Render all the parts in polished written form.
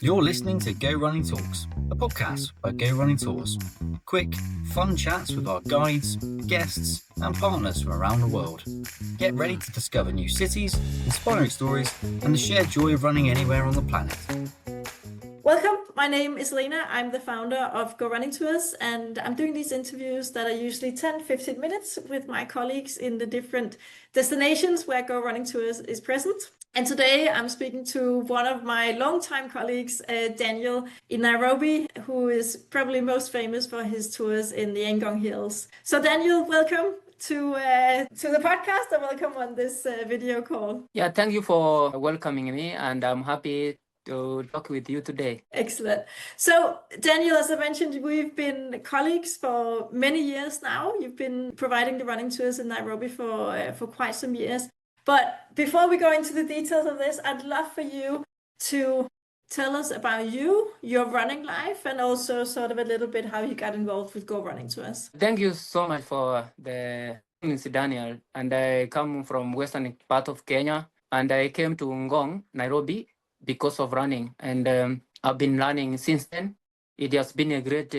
You're listening to Go Running Talks, a podcast by Go Running Tours. Quick, fun chats with our guides, guests, and partners from around the world. Get ready to discover new cities, inspiring stories, and the shared joy of running anywhere on the planet. Welcome, my name is Lena. I'm the founder of Go Running Tours, and I'm doing these interviews that are usually 10-15 minutes with my colleagues in the different destinations where Go Running Tours is present. And today I'm speaking to one of my longtime colleagues, Daniel in Nairobi, who is probably most famous for his tours in the Ngong Hills. So Daniel, welcome to the podcast, and welcome on this video call. Yeah, thank you for welcoming me, and I'm happy to talk with you today. Excellent. So Daniel, as I mentioned, we've been colleagues for many years now. You've been providing the running tours in Nairobi for quite some years. But before we go into the details of this, I'd love for you to tell us about you, your running life, and also sort of a little bit how you got involved with Go Running Tours. Thank you so much for the names, Daniel. And I come from western part of Kenya, and I came to Ngong, Nairobi, because of running. And I've been running since then. It has been a great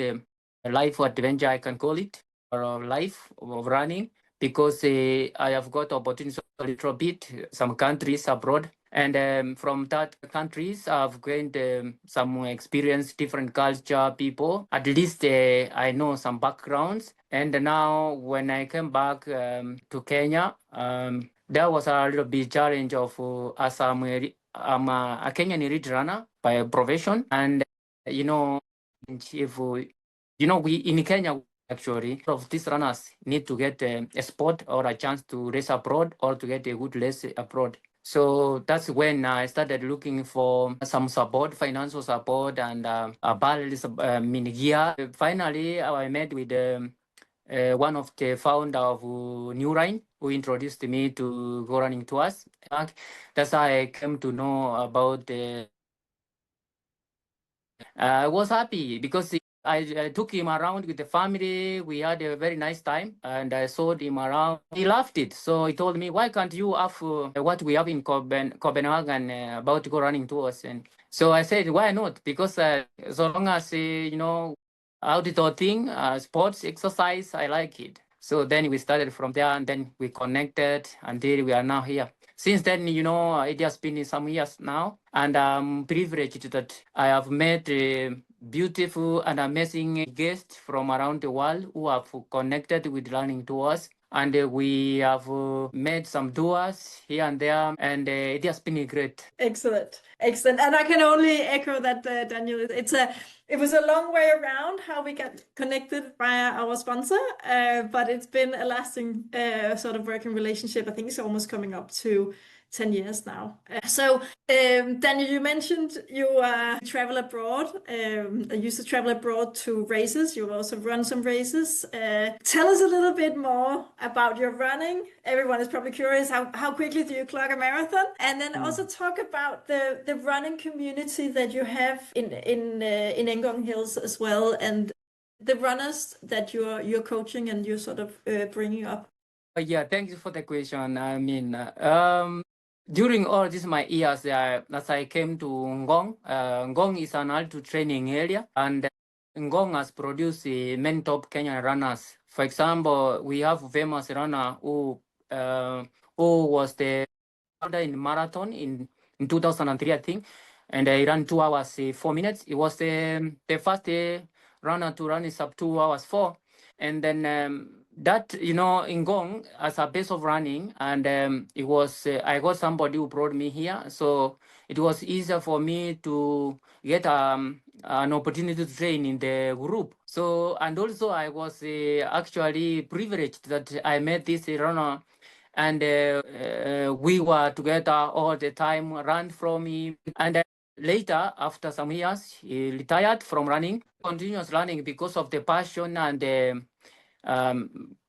life adventure, I can call it, or a life of running, because I have got opportunities a little bit, some countries abroad. And from that countries, I've gained some experience, different culture, people. At least I know some backgrounds. And now when I came back to Kenya, there was a little bit challenge of as I'm a Kenyan elite runner by profession. And, if we in Kenya, actually, of these runners need to get a spot or a chance to race abroad or to get a good race abroad. So that's when I started looking for some support, financial support, and barrels, mini gear. Finally, I met with one of the founder of New Rhine, who introduced me to Go Running Tours. That's how I came to know about the. I was happy because I took him around with the family. We had a very nice time, and I showed him around. He loved it. So he told me, why can't you have what we have in Copenhagen about Go Running Tours? And so I said, why not? Because so long as, outdoor thing, sports, exercise, I like it. So then we started from there, and then we connected until we are now here. Since then, it has been some years now, and I'm privileged that I have met beautiful and amazing guests from around the world who have connected with running tours. And we have made some tours here and there, and it has been great. Excellent. And I can only echo that, Daniel. It was a long way around how we got connected via our sponsor, but it's been a lasting sort of working relationship. I think it's almost coming up to 10 years now. So Daniel, you mentioned you travel abroad. I used to travel abroad to races. You also run some races. Tell us a little bit more about your running. Everyone is probably curious, how quickly do you clock a marathon? And then also talk about the running community that you have in Ngong Hills as well, and the runners that you're coaching and you're sort of bringing up. Yeah, thank you for the question. I mean, during all these my years, as I came to Ngong, Ngong is an altitude training area, and Ngong has produced many top Kenyan runners. For example, we have a famous runner who was the in marathon in 2003, I think, and I ran 2 hours 4 minutes. It was the first runner to run is up 2 hours 4, and then. That, in Ngong as a base of running, and it was I got somebody who brought me here, so it was easier for me to get an opportunity to train in the group. So, and also I was actually privileged that I met this runner, and we were together all the time, ran from him, and later, after some years, he retired from running, continuous running because of the passion and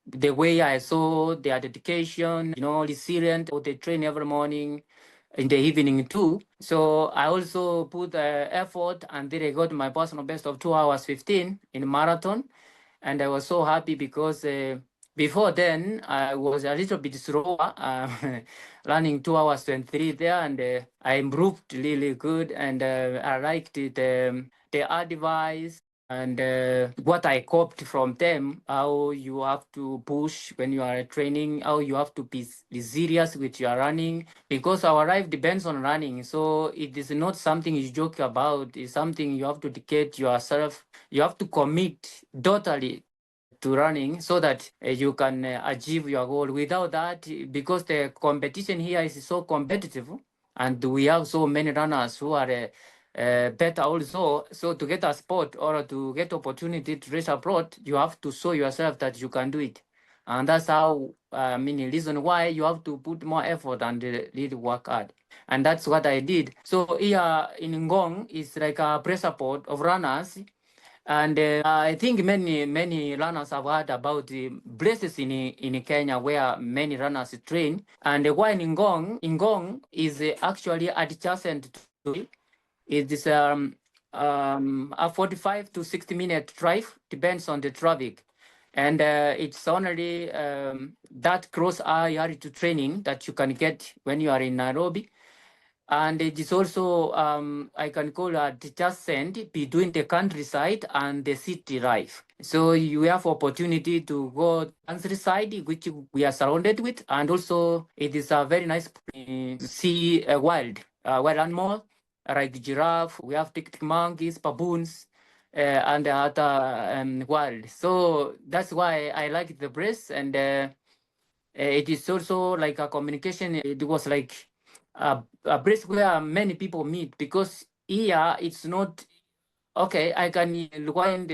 the way I saw their dedication, resilient. They train every morning, in the evening too. So I also put effort, and then I got my personal best of 2 hours 15 in marathon. And I was so happy because Before then, I was a little bit slower, running 2 hours 23 there, and I improved really good, and I liked it, the advice and what I copied from them, how you have to push when you are training, how you have to be serious with your running, because our life depends on running. So it is not something you joke about, it's something you have to dedicate yourself, you have to commit totally to running so that you can achieve your goal. Without that, because the competition here is so competitive, and we have so many runners who are better also. So to get a spot or to get opportunity to race abroad, you have to show yourself that you can do it. And that's how, reason why you have to put more effort and really work hard. And that's what I did. So here in Ngong, it's like a press support of runners. And I think many runners have heard about the places in Kenya where many runners train. And why Ngong is actually adjacent to it. It is a 45 to 60-minute drive, depends on the traffic. And it's only that cross area to training that you can get when you are in Nairobi. And it is also, I can call it adjacent between the countryside and the city life. So you have opportunity to go countryside, which we are surrounded with, and also it is a very nice to see a wild animal like giraffe. We have big monkeys, baboons, and other wild. So that's why I like the place, and it is also like a communication. It was like a place where many people meet, because here it's not okay. I can rewind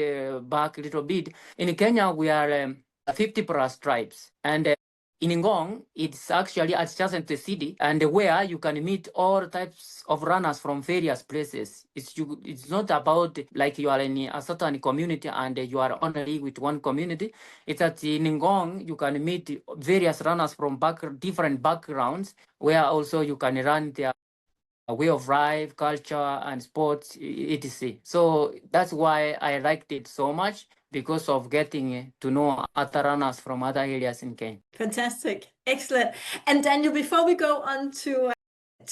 back a little bit. In Kenya, we are 50 plus tribes, and in Ngong, it's actually adjacent to the city, and where you can meet all types of runners from various places. It's not about like you are in a certain community and you are only with one community. It's that in Ngong, you can meet various runners from different backgrounds, where also you can run their way of life, culture, and sports, etc. So that's why I liked it so much, because of getting to know other runners from other areas in Kenya. Fantastic. Excellent. And Daniel, before we go on to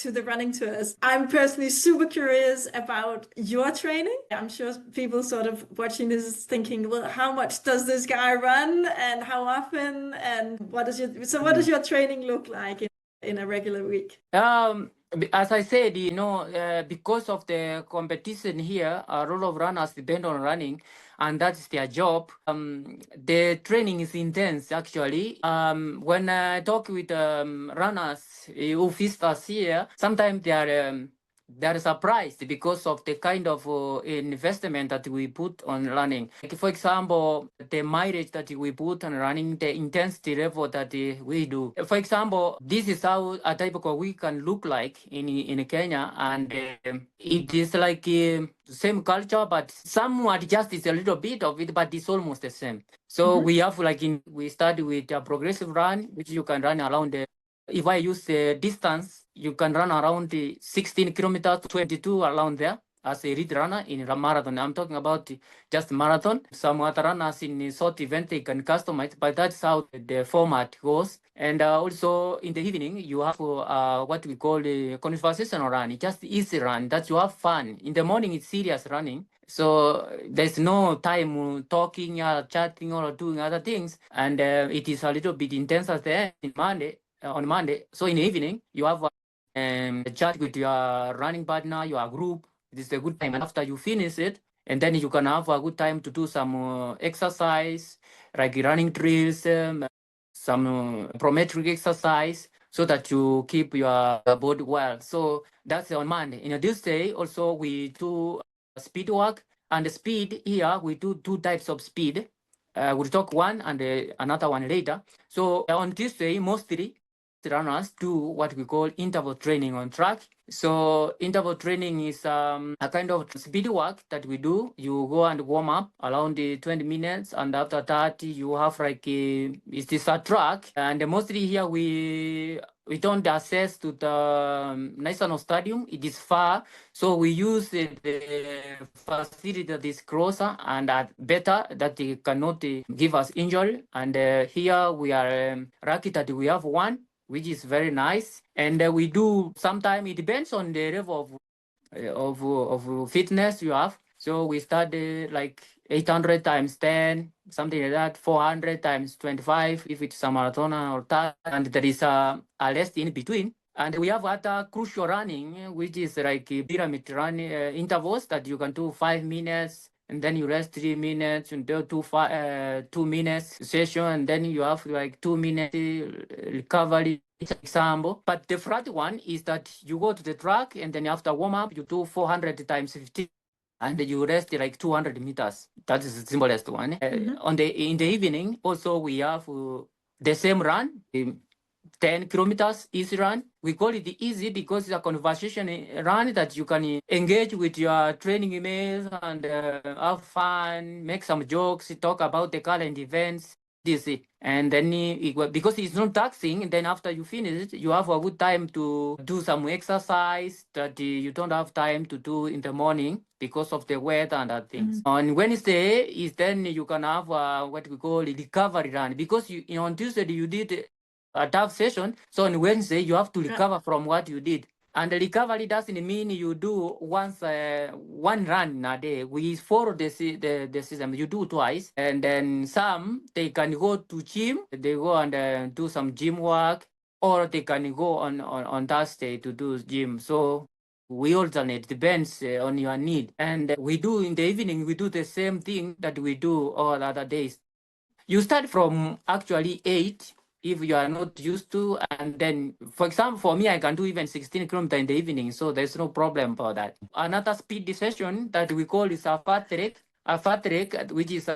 the running tours, I'm personally super curious about your training. I'm sure people sort of watching this is thinking, well, how much does this guy run and how often, and what does your training look like in a regular week? As I said, because of the competition here, a lot of runners depend on running, and that's their job. The training is intense, actually. When I talk with runners who visit us here, sometimes they're surprised because of the kind of investment that we put on running. Like, for example, the mileage that we put on running, the intensity level that we do. For example, this is how a typical week can look like in Kenya, and it is like same culture, but some adjust a little bit of it, but it's almost the same. So we have we start with a progressive run, which you can run around the. If I use the distance, you can run around the 16 kilometers, 22 around there as a lead runner in a marathon. I'm talking about just marathon. Some other runners in short event, they can customize, but that's how the format goes. And also in the evening, you have what we call the conversational run, just easy run that you have fun. In the morning, it's serious running. So there's no time talking, chatting, or doing other things. And it is a little bit intense at the end on Monday. So in the evening, you have a chat with your running partner, your group. It is a good time. And after you finish it, and then you can have a good time to do some exercise, like running drills, some prometric exercise, so that you keep your body well. So that's on Monday. In this day, also we do speed work. And the speed here, we do two types of speed. We'll talk one and another one later. So on Tuesday, mostly runners do what we call interval training on track. So interval training is a kind of speed work that we do. You go and warm up around the 20 minutes, and after that you have like it is a track. And mostly here we don't access to the national stadium. It is far, so we use the facility that is closer and better, that they cannot give us injury. And here we are lucky that we have one, which is very nice. And we do sometimes, it depends on the level of fitness you have. So we start like 800 times 10, something like that, 400 times 25, if it's a marathon or that. And there is a rest in between. And we have other crucial running, which is like pyramid running intervals that you can do 5 minutes, and then you rest 3 minutes, and do 2 minutes session, and then you have like 2 minutes recovery example. But the flat one is that you go to the track, and then after warm up, you do 400 times 15. And you rest like 200 meters. That is the simplest one. In the evening, also we have the same run, 10 kilometers easy run. We call it easy because it's a conversation run that you can engage with your training mates and have fun, make some jokes, talk about the current events. This and then because it's not taxing, and then after you finish it, you have a good time to do some exercise that you don't have time to do in the morning because of the weather and other things. On Wednesday is then you can have what we call a recovery run, because on Tuesday you did a tough session, so on Wednesday you have to recover from what you did. And the recovery doesn't mean you do once one run a day. We follow the system. You do twice, and then some they can go to gym. They go and do some gym work, or they can go on Thursday to do gym. So we alternate, depends on your need. And we do in the evening. We do the same thing that we do all other days. You start from actually 8. If you are not used to, and then, for example, for me, I can do even 16 kilometers in the evening, so there's no problem about that. Another speed session that we call is a fat track, which is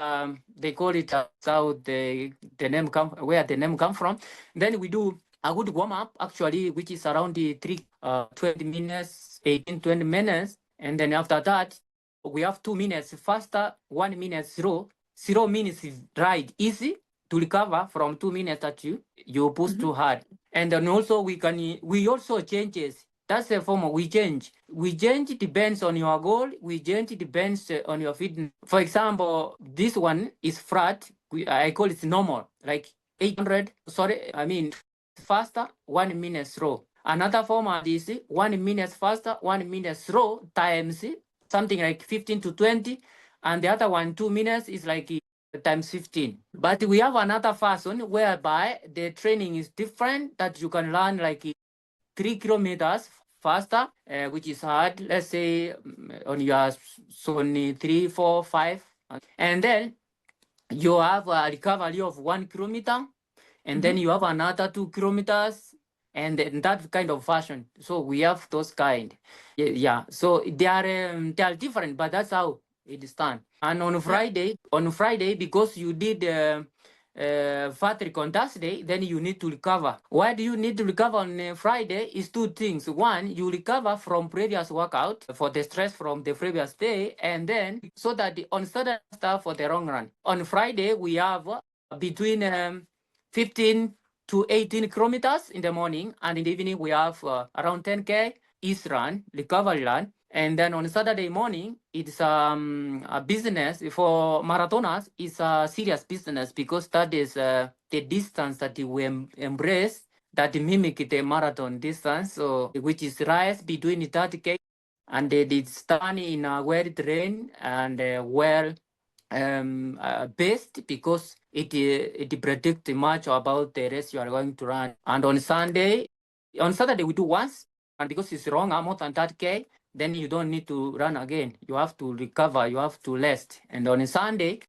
they call it south the name where the name come from. Then we do a good warm up actually, which is around the 20 minutes, 20 minutes, and then after that we have 2 minutes faster, 1 minute slow. 0 minutes ride easy to recover from 2 minutes that you push too hard. And then also we also changes. That's the form we change. We change depends on your goal. We change depends on your fitness. For example, this one is flat. I call it normal, like 800. Faster, 1 minute slow. Another format is 1 minute faster, 1 minute slow times something like 15 to 20. And the other one, 2 minutes, is like times 15. But we have another fashion whereby the training is different, that you can run like 3 kilometers faster, which is hard. Let's say on your zone 3, 4, 5. And then you have a recovery of 1 kilometer. And then you have another 2 kilometers. And in that kind of fashion. So we have those kind. Yeah. So they are different, but that's how it is done. And on Friday, because you did fat trick on Thursday, then you need to recover. Why do you need to recover on Friday? Is 2 things. One, you recover from previous workout for the stress from the previous day, and then so that on Saturday start for the long run. On Friday, we have between 15 to 18 kilometers in the morning, and in the evening we have around 10K east run, recovery run. And then on Saturday morning, it's a business for marathoners. It's a serious business because that is the distance that we embrace that mimic the marathon distance, so which is rise between 30K, and it's done in a well terrain and well based, because it predicts much about the race you are going to run. And on Saturday we do once, and because it's longer, more than 30K, then you don't need to run again. You have to recover, you have to rest. And on a Sunday,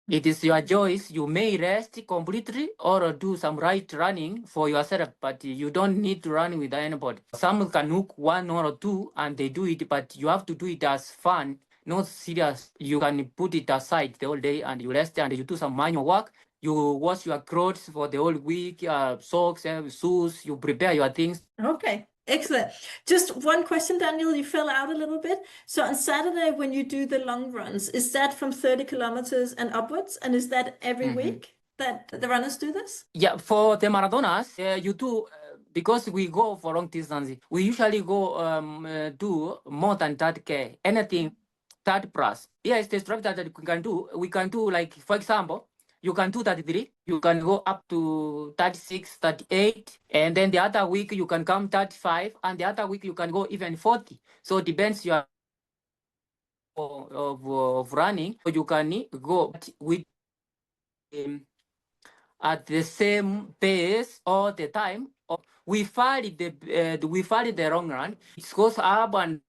it is your choice. You may rest completely or do some light running for yourself, but you don't need to run with anybody. Some can hook 1 or 2 and they do it, but you have to do it as fun, not serious. You can put it aside the whole day and you rest and you do some manual work. You wash your clothes for the whole week, socks, shoes. You prepare your things. Okay, excellent. Just one question, Daniel, you fell out a little bit. So on Saturday, when you do the long runs, is that from 30 kilometers and upwards? And is that every week that the runners do this? Yeah, for the marathoners, you do because we go for long distance. We usually go do more than 30K, anything 30 plus. Yeah, it's the structure that we can do. We can do, like, for example, you can do 33, you can go up to 36, 38, and then the other week you can come 35, and the other week you can go even 40. So it depends your of running. You can go with at the same pace all the time. We follow the long run. It goes up and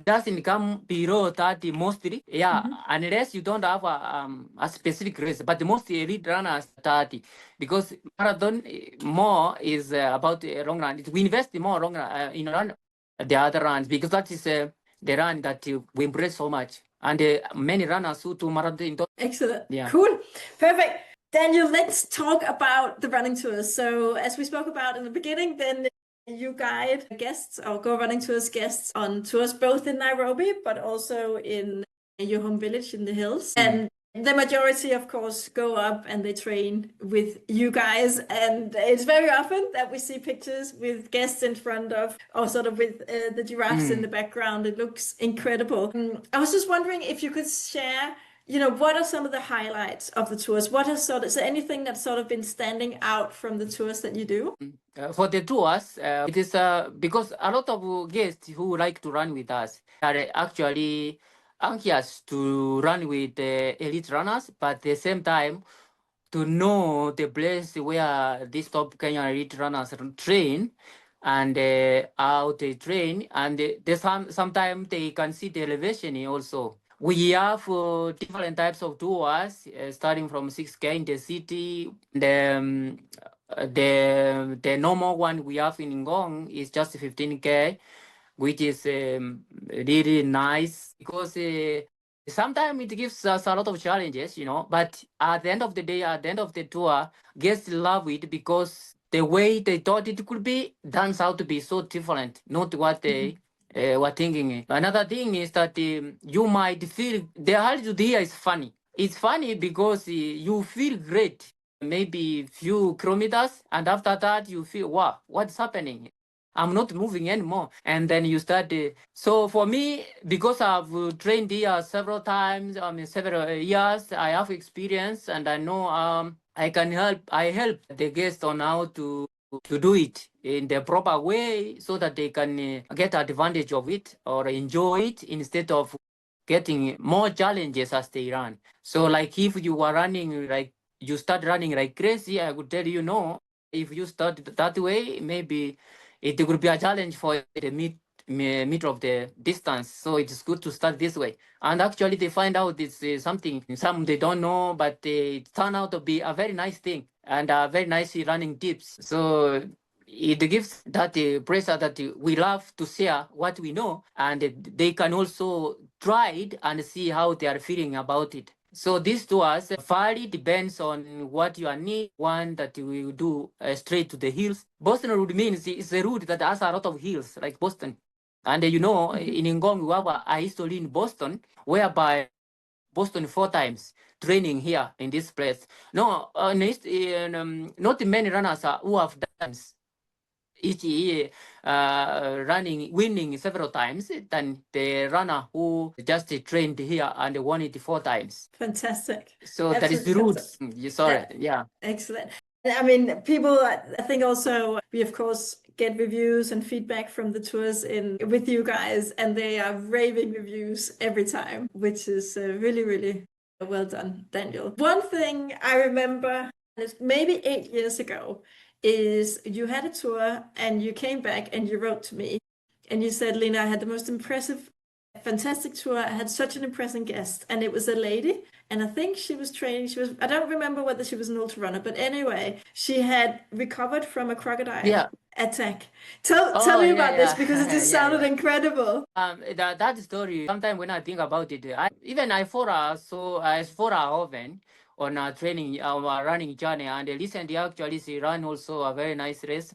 doesn't come below 30 mostly. Yeah, unless you don't have a specific race. But most elite runners 30 because marathon more is about a long run. We invest more long run in run the other runs because that is the run that we embrace so much. And many runners who do marathon. Excellent. Yeah. Cool. Perfect. Daniel, let's talk about the running tours. So as we spoke about in the beginning, then you guide guests or Go Running Tours guests on tours both in Nairobi, but also in your home village in the hills. And the majority, of course, go up and they train with you guys. And it's very often that we see pictures with guests in front of, or sort of with the giraffes in the background. It looks incredible. I was just wondering if you could share, what are some of the highlights of the tours? Is there anything that's sort of been standing out from the tours that you do? For the tours, it is because a lot of guests who like to run with us are actually anxious to run with elite runners, but at the same time, to know the place where these top Kenyan elite runners train and how they train, and sometimes they can see the elevation also. We have different types of tours, starting from 6K in the city. The normal one we have in Ngong is just 15K, which is really nice because sometimes it gives us a lot of challenges, but at the end of the day, at the end of the tour, guests love it because the way they thought it could be turns out to be so different, not what they were thinking. Another thing is that you might feel the altitude here is funny. It's funny because you feel great, maybe few kilometers, and after that you feel, wow, what's happening? I'm not moving anymore. And then you start. So for me, because I've trained here several times, several years, I have experience, and I know I help the guests on how to do it in the proper way so that they can get advantage of it or enjoy it instead of getting more challenges as they run. So like if you are running like you start running like crazy, I would tell you no. If you start that way, maybe it will be a challenge for the meter of the distance. So it's good to start this way. And actually they find out it's something some they don't know, but it turned out to be a very nice thing and a very nice running tips. So it gives that pressure that we love to share what we know, and they can also try it and see how they are feeling about it. So this to us fairly depends on what you need. One that we will do straight to the hills. Boston route means it's a route that has a lot of hills, like Boston. And in Ngong, we have a history in Boston, whereby Boston 4 times training here in this place. No, not many runners who have done each year winning several times than the runner who just trained here and won it 4 times. Fantastic. So that is the roots. You saw it. Yeah. Excellent. I mean, people, I think also we, of course, get reviews and feedback from the tours with you guys, and they are raving reviews every time, which is really, really well done, Daniel. One thing I remember, maybe 8 years ago, is you had a tour and you came back and you wrote to me and you said, Lena, I had the most fantastic tour. I had such an impressive guest, and it was a lady, and I think she was training. I don't remember whether she was an ultra runner, but anyway, she had recovered from a crocodile attack. Tell me about this, because it just sounded incredible. That story, sometimes when I think about it, I follow her often on our training, our running journey. And recently, actually, she ran also a very nice race.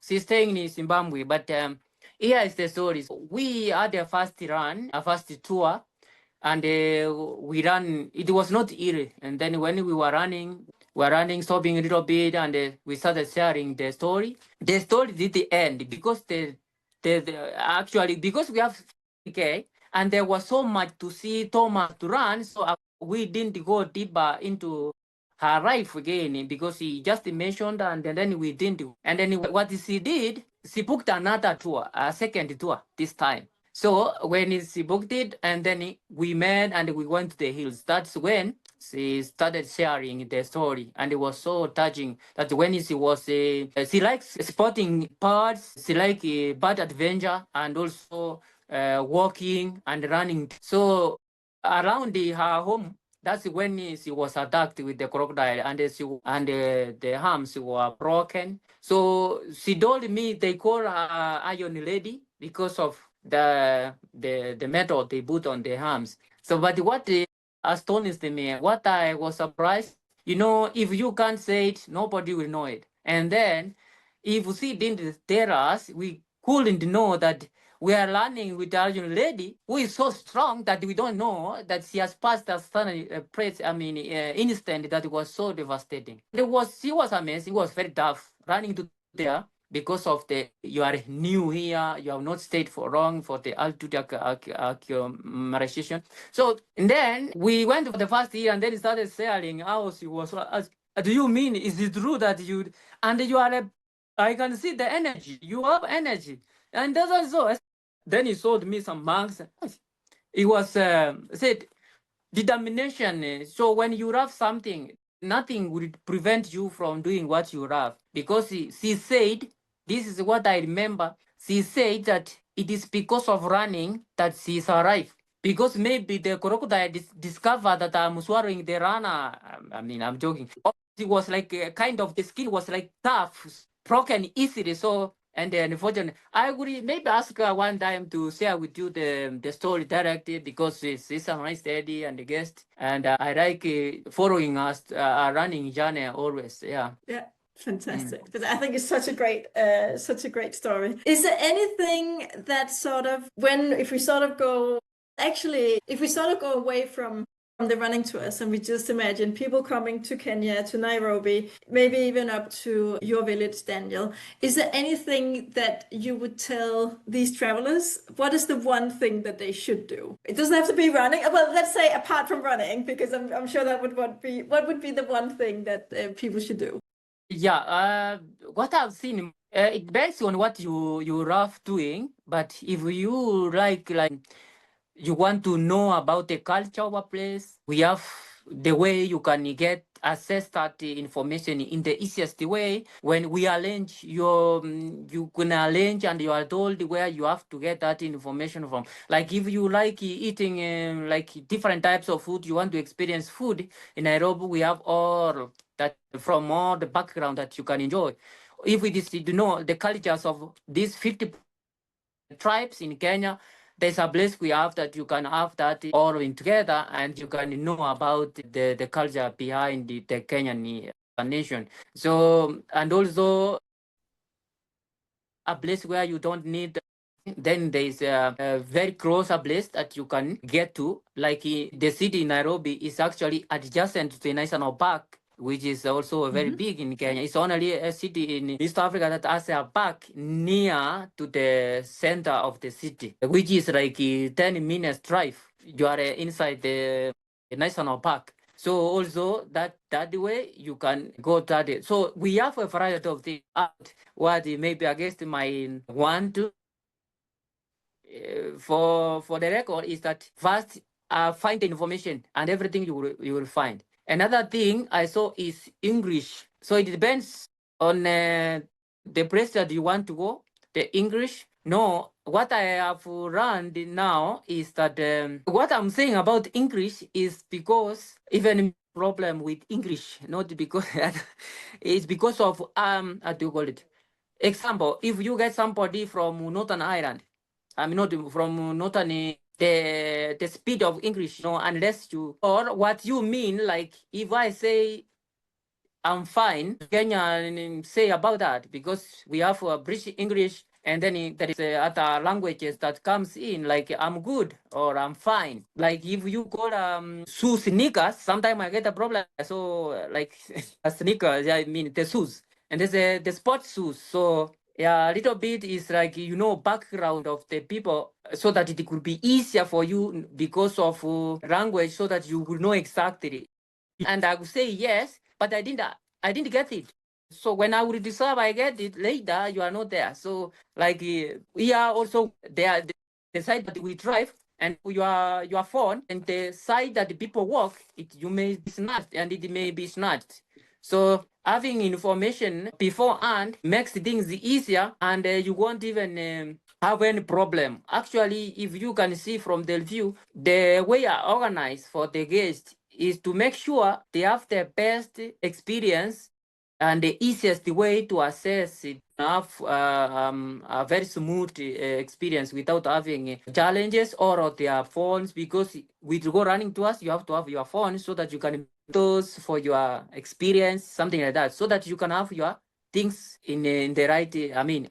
She's staying in Zimbabwe, but here is the story. We had a first run, a first tour, and we ran. It was not easy. And then when we were running, stopping a little bit, and we started sharing the story. The story didn't end because actually because we have okay, and there was so much to see, so much to run, so we didn't go deeper into her life again because he just mentioned, and then we didn't. And then what she did, she booked another tour, a second tour this time. So when she booked it, and then we met and we went to the hills. That's when she started sharing the story, and it was so touching that when she was she likes spotting birds, she likes bird adventure, and also walking and running. So around her home, that's when she was attacked with the crocodile, and the arms were broken. So she told me they call her Iron Lady because of the metal they put on the arms. So, but what astonished me, what I was surprised, if you can't say it, nobody will know it. And then, if she didn't tell us, we couldn't know that we are learning with the Arjun lady who is so strong that we don't know that she has passed a sudden instant that was so devastating. She was amazing. It was very tough running to there because of you are new here, you have not stayed for long for the altitude acclimatization. So and then we went for the first year, and then started sailing. How she was, do you mean, is it true that you are I can see the energy, you have energy, and that's also. Then he showed me some marks. It was said determination. So when you have something, nothing will prevent you from doing what you have. Because she said, this is what I remember. She said that it is because of running that she survived. Because maybe the crocodile discovered that I'm swallowing the runner. I'm joking. It was like kind of, the skin was like tough, broken easily. So, and then unfortunately, I would maybe ask her one time to share with you the story directly, because she's a nice lady and a guest, and I like following us our running journey always. Yeah. Yeah. Fantastic. But I think it's such a great story. Is there anything that if we sort of go away from the running tours, and we just imagine people coming to Kenya, to Nairobi, maybe even up to your village, Daniel, is there anything that you would tell these travelers? What is the one thing that they should do? It doesn't have to be running. Well, let's say apart from running, because I'm sure that what would be the one thing that people should do? Yeah, what I've seen, it depends on what you love doing. But if you like you want to know about the culture of a place, we have the way you can get access that information in the easiest way. When we arrange you can arrange, and you are told where you have to get that information from. Like if you like eating like different types of food, you want to experience food in Nairobi, we have all that from all the background that you can enjoy. If it is to know the cultures of these 50 tribes in Kenya, there's a place we have that you can have that all in together, and you can know about the culture behind the Kenyan nation. So, and also a place where you don't need. Then there's a very close place that you can get to, like the city Nairobi is actually adjacent to the national park, which is also very big in Kenya. It's only a city in East Africa that has a park near to the center of the city, which is like 10 minutes drive. You are inside the national park. So also that way you can go that way. So we have a variety of things. What maybe against my want to for the record is that first find the information, and everything you will find. Another thing I saw is English. So it depends on the place that you want to go. The English. No, what I have learned now is that what I'm saying about English is because even problem with English, not because it's because of how do you call it? Example, if you get somebody from Northern Ireland, not from Northern the speed of English, unless you, or what you mean, like if I say I'm fine, Kenyan say about that, because we have British English, and then there is other languages that comes in, like I'm good or I'm fine. Like if you call shoes sneakers, sometimes I get a problem. So like a sneakers, I mean the shoes, and there's the sports shoes. So yeah, a little bit is like, background of the people, so that it could be easier for you because of language, so that you will know exactly. And I would say yes, but I didn't get it. So when I would decide I get it later, you are not there. So like we are also there, the side that we drive, and your phone, and the side that the people walk, you may be snatched, and it may be snatched. So having information beforehand makes things easier, and you won't even have any problem. Actually, if you can see from the view, the way I organize for the guests is to make sure they have the best experience and the easiest way to assess it, have a very smooth experience without having challenges or their phones, because with go running to us, you have to have your phone so that you can those for your experience, something like that, so that you can have your things in the right,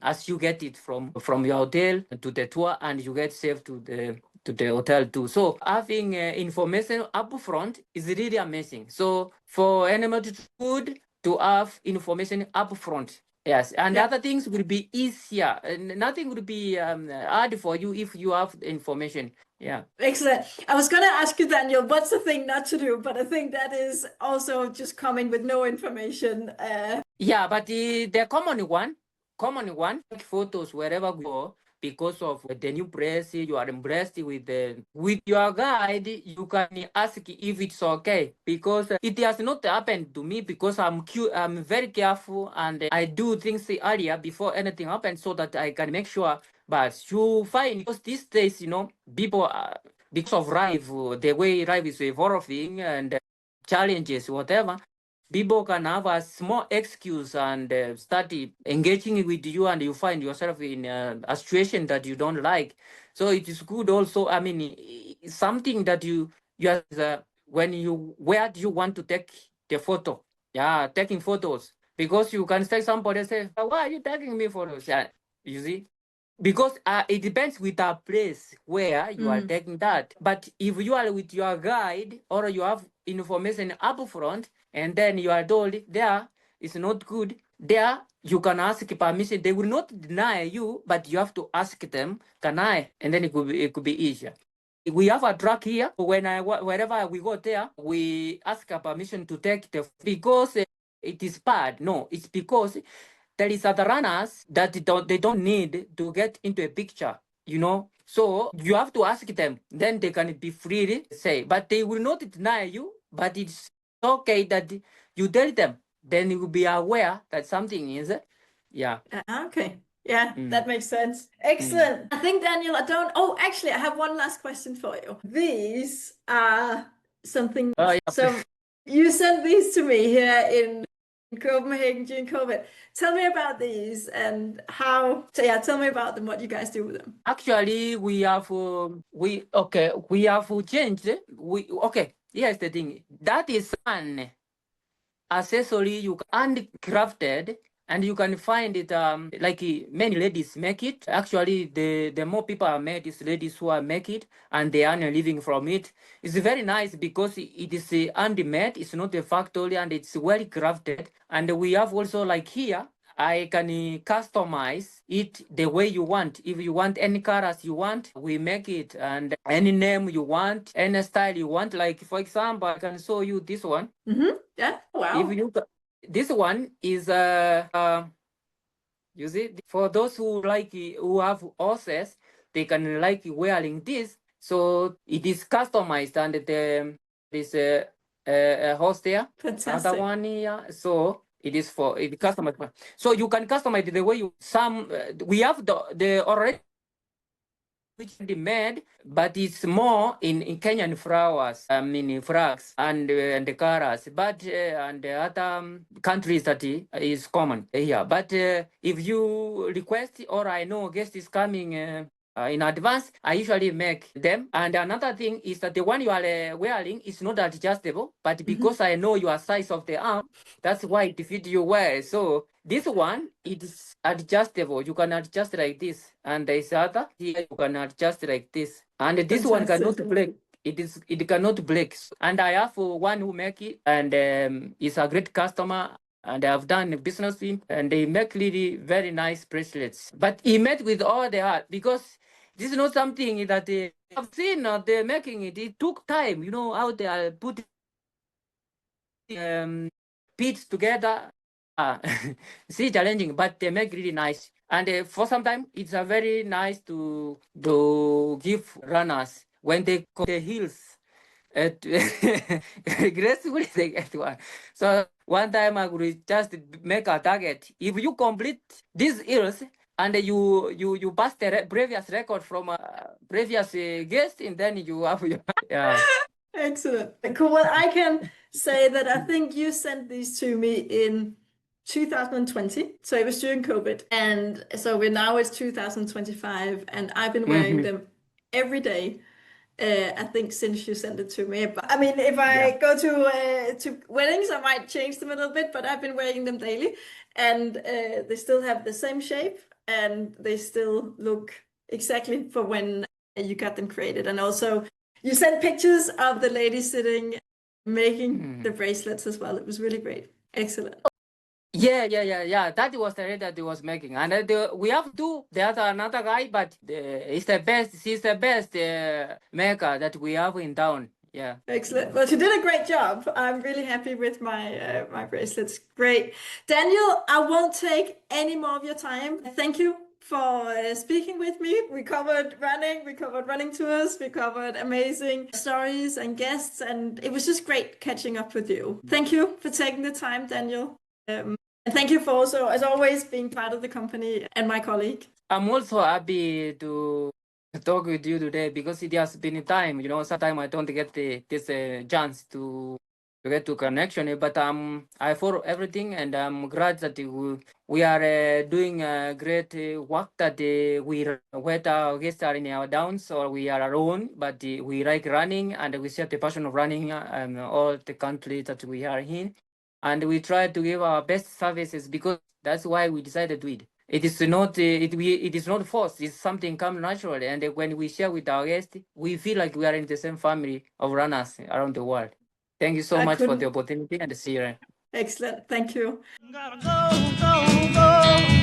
as you get it from your hotel to the tour, and you get safe to the hotel too. So having information up front is really amazing. So for animal food, to have information up front. Yes, and other things will be easier. Nothing will be hard for you if you have the information. Yeah. Excellent. I was going to ask you, Daniel, what's the thing not to do? But I think that is also just coming with no information. Yeah, but the common one, like photos wherever we go, because of the new press, you are impressed with your guide. You can ask if it's okay, because it has not happened to me, because I'm very careful, and I do things earlier before anything happens, so that I can make sure. But you find, because these days, people because of life, the way life is evolving, and challenges, whatever, people can have a small excuse and start engaging with you, and you find yourself in a situation that you don't like. So it is good also, something that you where do you want to take the photo? Yeah, taking photos, because you can say, somebody say, why are you taking me photos? Yeah, you see, because it depends with a place where you are taking that. But if you are with your guide, or you have information up front, and then you are told there is not good, there you can ask permission. They will not deny you, but you have to ask them, can I? And then it could be easier. We have a truck here. Wherever we go there, we ask a permission to take because it is bad. No, it's because there is other runners that they don't need to get into a picture, So you have to ask them, then they can be free to say, but they will not deny you, but it's okay that you tell them, then you will be aware that something is, yeah. Okay. Yeah, that makes sense. Excellent. I think, Daniel, actually, I have one last question for you. These are something, so you sent these to me here in Copenhagen during COVID. Tell me about these and how, tell me about them, what you guys do with them. Actually, we have changed. Here's the thing. That is an accessory you handcrafted, and you can find it like many ladies make it. Actually, the more people are made, is ladies who are make it, and they earn a living from it. It's very nice because it is handmade. It's not a factory, and it's well crafted. And we have also, like here, I can customize it the way you want. If you want any colors you want, we make it, and any name you want, any style you want. Like, for example, I can show you this one. Yeah. Wow. This one is you see, for those who have horses, they can like wearing this. So it is customized, and there is a horse there. Fantastic. Another one here. So it is for it customized. So you can customize it the way you. We have the already, which is made, but it's more in Kenyan flowers, flags and the colors, but and the other countries that is common here. But if you request, or I know a guest is coming in advance. I usually make them. And another thing is that the one you are wearing is not adjustable, but because I know your size of the arm, that's why it fits you well. So this one, it is adjustable. You can adjust like this. And there's other here, you can adjust like this. And this one cannot break. It cannot break. And I have one who make it, and is a great customer. And I've done business with him, and they make really very nice bracelets. But he met with all the art, because this is not something that I've seen they're making it. It took time, how they are put beads together. See, challenging, but they make really nice. And for some time, it's a very nice to give runners when they go the hills. Gracefully they get one. So one time I would just make a target. If you complete these hills and you pass the previous record from a previous guest, and then you have your yeah. Excellent. Cool. Well, I can say that I think you sent these to me in 2020. So it was during COVID. And so now it's 2025, and I've been wearing them every day. I think since you sent it to me. But I mean, if I go to weddings, I might change them a little bit, but I've been wearing them daily, and they still have the same shape, and they still look exactly for when you got them created. And also, you sent pictures of the lady sitting making the bracelets as well. It was really great. Excellent. Yeah. That was the lady that he was making, and we have two. There's another guy, but he's the best. She's the best maker that we have in town. Yeah. Excellent. Well, she did a great job. I'm really happy with my my bracelets. Great, Daniel. I won't take any more of your time. Thank you for speaking with me. We covered running tours, we covered amazing stories and guests, and it was just great catching up with you. Thank you for taking the time, Daniel. And thank you for also, as always, being part of the company and my colleague. I'm also happy to talk with you today, because it has been time. Sometimes I don't get this chance to get to connection, but I follow everything, and I'm glad that we are doing great work, that whether our guests are in our downs or we are alone, but we like running, and we share the passion of running all the countries that we are in, and we try to give our best services, because that's why we decided to do it. It is not it is not forced. It's something come naturally, and when we share with our guests, we feel like we are in the same family of runners around the world. Thank you so much for the opportunity, and see you. Excellent. Thank you. Gotta go, go, go.